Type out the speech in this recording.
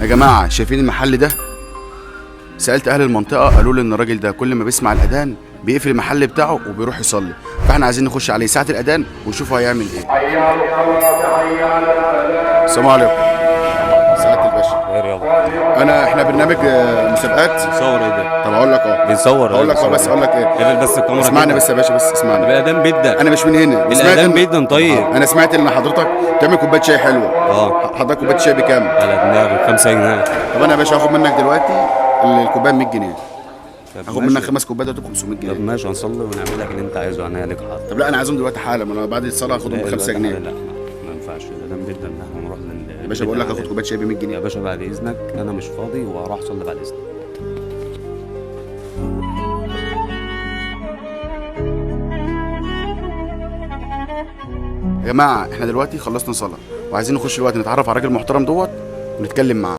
يا جماعه شايفين المحل ده؟ سالت اهل المنطقه قالوا لي ان الراجل ده كل ما بيسمع الاذان بيقفل المحل بتاعه وبيروح يصلي، فاحنا عايزين نخش عليه ساعه الاذان ونشوفه هيعمل ايه. السلام عليكم. سعاده الباشا. خير يابا. احنا برنامج مسابقات. بنصور ايه ده؟ طب اقول لك بنصور هقول لك بس اقول لك ايه. اقفل بس الكاميرا. اسمعني بس يا باشا، بس اسمعني. الاذان بيبدا. انا مش من هنا. الاذان بيبدا. طيب انا سمعت ان حضرتك تعمل كوبايه شاي حلوه. حضرتك كوبايه شاي بكام؟ على دماغي 5 جنيه. طب انا يا باشا هاخد منك دلوقتي الكوبايه ب 100 جنيه. هاخد منك 5 كوبايات ب 500 جنيه. طب ماشي، هنصلي ونعمل لك اللي انت عايزه. انا لك حاضر. طب لا انا عايزهم دلوقتي حالا، انا بعد الصلاه هاخدهم ب 5 جنيه. لا ما ينفعش. الاذان بيبدا ان احنا نروح يا باشا بقول لك هاخد كوبايه شاي ب 100 جنيه. يا باشا بعد اذنك انا مش فاضي وهروح اصلي بعد اذنك. يا جماعه احنا دلوقتي خلصنا صلاه وعايزين نخش دلوقتي نتعرف على الراجل المحترم دوت ونتكلم معاه.